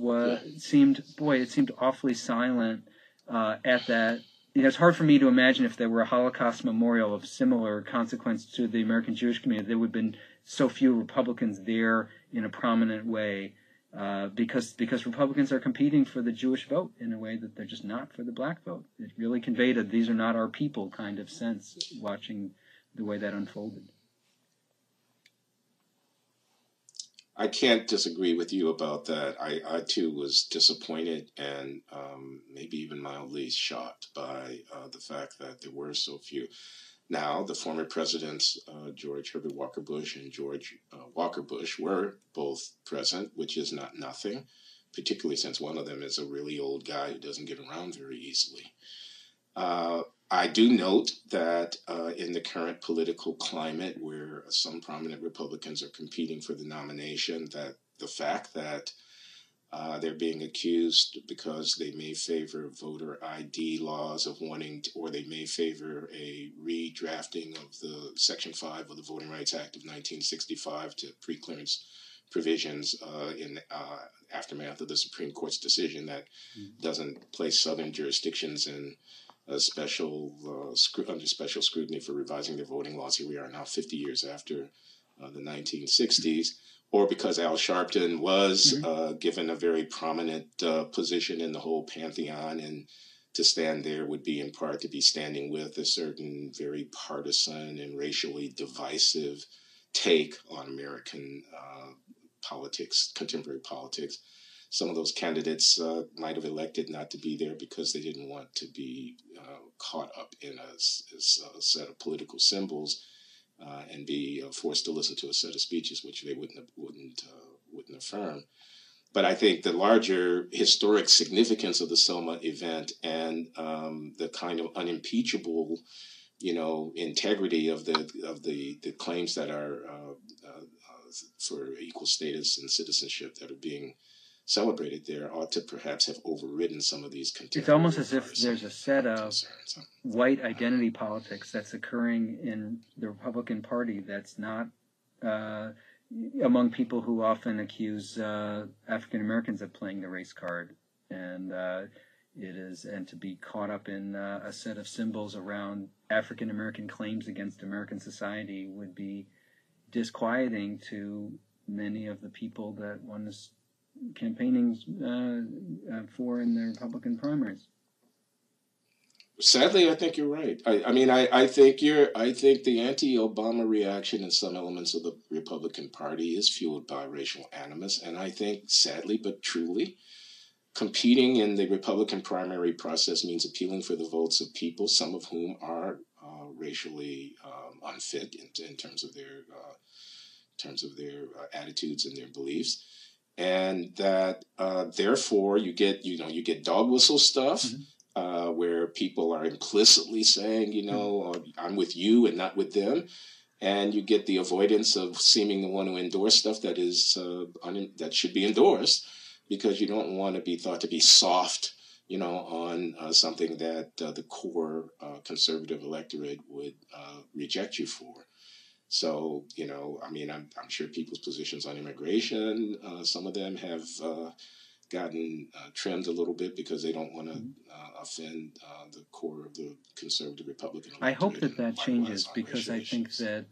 seemed awfully silent at that. It's hard for me to imagine if there were a Holocaust memorial of similar consequence to the American Jewish community, there would have been so few Republicans there in a prominent way, because Republicans are competing for the Jewish vote in a way that they're just not for the black vote. It really conveyed a "these are not our people" kind of sense watching the way that unfolded. I can't disagree with you about that. I too was disappointed and maybe even mildly shocked by the fact that there were so few. Now, the former presidents, George Herbert Walker Bush and George Walker Bush, were both present, which is not nothing, particularly since one of them is a really old guy who doesn't get around very easily. I do note that in the current political climate, where some prominent Republicans are competing for the nomination, that the fact that they're being accused because they may favor voter ID laws of wanting to, or they may favor a redrafting of the Section 5 of the Voting Rights Act of 1965 to pre-clearance provisions in aftermath of the Supreme Court's decision that doesn't place Southern jurisdictions in a under special scrutiny for revising their voting laws. Here we are now 50 years after the 1960s, or because Al Sharpton was given a very prominent position in the whole pantheon, and to stand there would be in part to be standing with a certain very partisan and racially divisive take on American politics, contemporary politics. Some of those candidates might have elected not to be there because they didn't want to be caught up in a set of political symbols and be forced to listen to a set of speeches which they wouldn't affirm. But I think the larger historic significance of the Selma event and the kind of unimpeachable, integrity of the claims that are for equal status and citizenship that are being celebrated there ought to perhaps have overridden some of these contemporary. It's almost as if there's a set of white identity politics that's occurring in the Republican Party that's not among people who often accuse African Americans of playing the race card, and to be caught up in a set of symbols around African American claims against American society would be disquieting to many of the people that one is campaigning for in the Republican primaries. Sadly, I think you're right. I think the anti-Obama reaction in some elements of the Republican Party is fueled by racial animus, and I think, sadly but truly, competing in the Republican primary process means appealing for the votes of people, some of whom are racially unfit in terms of their attitudes and their beliefs. And that therefore you get dog whistle stuff where people are implicitly saying, I'm with you and not with them. And you get the avoidance of seeming to want to endorse stuff that is that should be endorsed, because you don't want to be thought to be soft, on something that the core conservative electorate would reject you for. So, I'm sure people's positions on immigration, some of them have gotten trimmed a little bit because they don't want to offend the core of the conservative Republican electorate. I hope that changes, because I think that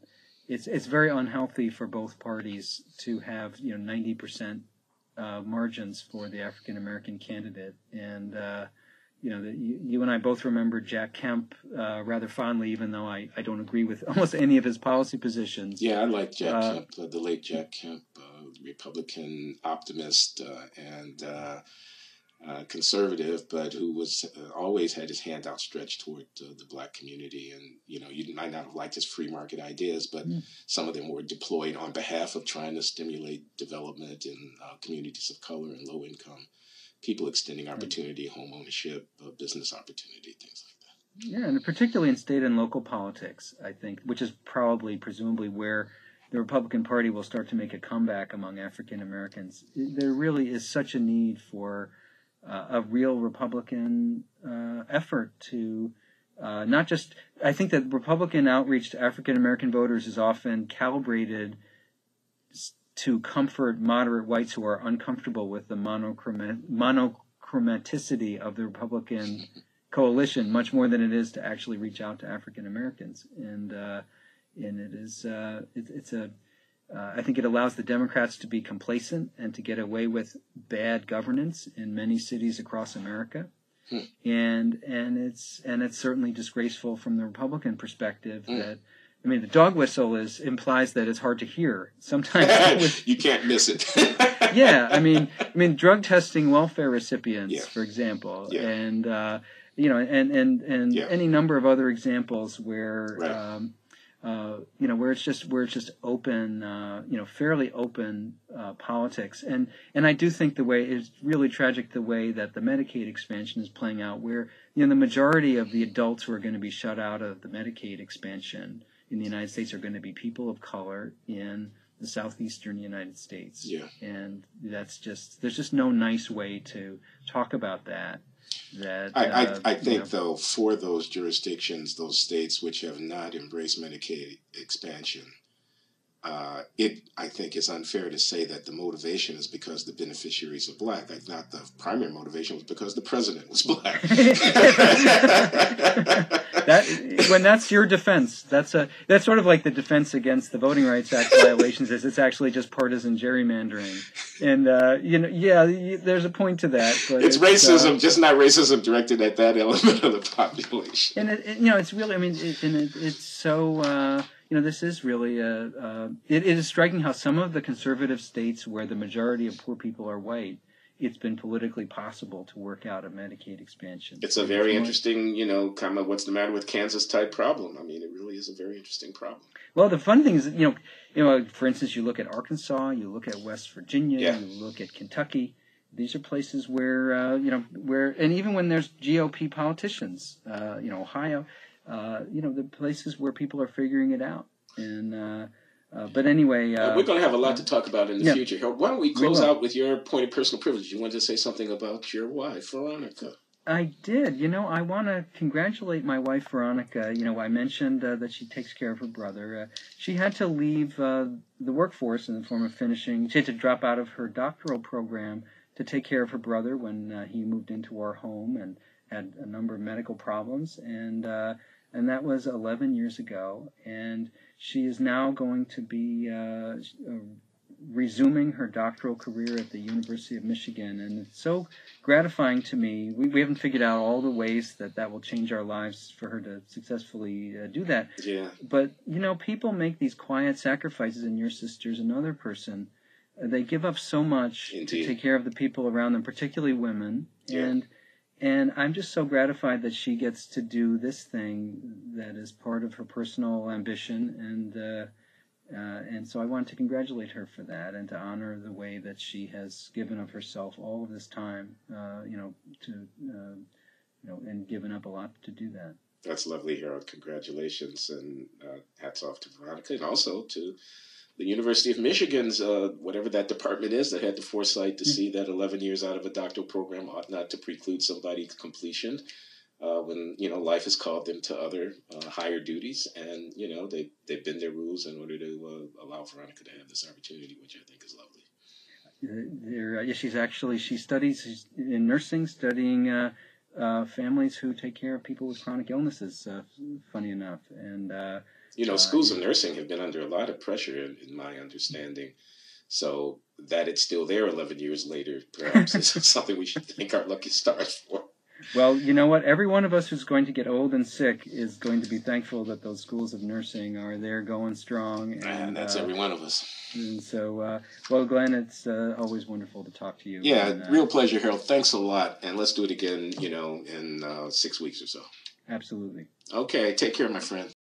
it's very unhealthy for both parties to have 90% margins for the African American candidate, and you and I both remember Jack Kemp rather fondly, even though I don't agree with almost any of his policy positions. Yeah, I like Jack Kemp, the late Jack Kemp, Republican optimist and conservative, but who was always had his hand outstretched toward the black community. And, you might not have liked his free market ideas, but some of them were deployed on behalf of trying to stimulate development in communities of color and low income people, extending opportunity, home ownership, business opportunity, things like that. Yeah, and particularly in state and local politics, I think, which is presumably where the Republican Party will start to make a comeback among African Americans. There really is such a need for a real Republican effort to not just, I think that Republican outreach to African American voters is often calibrated to comfort moderate whites who are uncomfortable with the monochromaticity of the Republican coalition, much more than it is to actually reach out to African Americans. And it is it's a I think it allows the Democrats to be complacent and to get away with bad governance in many cities across America. And it's certainly disgraceful from the Republican perspective that, I mean, the dog whistle implies that it's hard to hear. Sometimes you can't miss it. Yeah, I mean, drug testing welfare recipients, for example, and any number of other examples where where it's just open, fairly open politics, and I do think it's really tragic the way that the Medicaid expansion is playing out, where the majority of the adults who are going to be shut out of the Medicaid expansion in the United States are going to be people of color in the southeastern United States. Yeah. And there's just no nice way to talk about that. I think, though, for those jurisdictions, those states which have not embraced Medicaid expansion, I think it's unfair to say that the motivation is because the beneficiaries are black. I thought the primary motivation was because the president was black. When that's your defense, that's sort of like the defense against the Voting Rights Act violations is it's actually just partisan gerrymandering, and there's a point to that. But it's racism, just not racism directed at that element of the population. And it's really, it's so. This is really it is striking how some of the conservative states where the majority of poor people are white, it's been politically possible to work out a Medicaid expansion. It's a very interesting, kind of what's the matter with Kansas type problem. I mean, it really is a very interesting problem. Well, the fun thing is, for instance, you look at Arkansas, you look at West Virginia, you look at Kentucky. These are places where, and even when there's GOP politicians, Ohio, the places where people are figuring it out. And but anyway, we're going to have a lot to talk about in the future. Why don't we close out with your point of personal privilege? You wanted to say something about your wife, Veronica. I did. I want to congratulate my wife, Veronica. I mentioned that she takes care of her brother. She had to leave the workforce in the form of finishing. She had to drop out of her doctoral program to take care of her brother when he moved into our home and had a number of medical problems. And that was 11 years ago. And she is now going to be resuming her doctoral career at the University of Michigan. And it's so gratifying to me. We haven't figured out all the ways that will change our lives for her to successfully do that. Yeah. But, people make these quiet sacrifices, and your sister's another person. They give up so much to take care of the people around them, particularly women. Yeah. And I'm just so gratified that she gets to do this thing that is part of her personal ambition, and so I want to congratulate her for that and to honor the way that she has given of herself all of this time, and given up a lot to do that. That's lovely, Harold. Congratulations, and hats off to Veronica, and also to the University of Michigan's, whatever that department is, that had the foresight to see that 11 years out of a doctoral program ought not to preclude somebody's completion when, life has called them to other higher duties. And, they've been their rules in order to allow Veronica to have this opportunity, which I think is lovely. She studies in nursing, studying families who take care of people with chronic illnesses, funny enough. And schools of nursing have been under a lot of pressure, in my understanding. So that it's still there 11 years later, perhaps, is something we should thank our lucky stars for. Well, you know what? Every one of us who's going to get old and sick is going to be thankful that those schools of nursing are there going strong. And that's every one of us. And so, Glenn, it's always wonderful to talk to you. Yeah, and, real pleasure, Harold. Thanks a lot. And let's do it again, in 6 weeks or so. Absolutely. Okay, take care, my friend.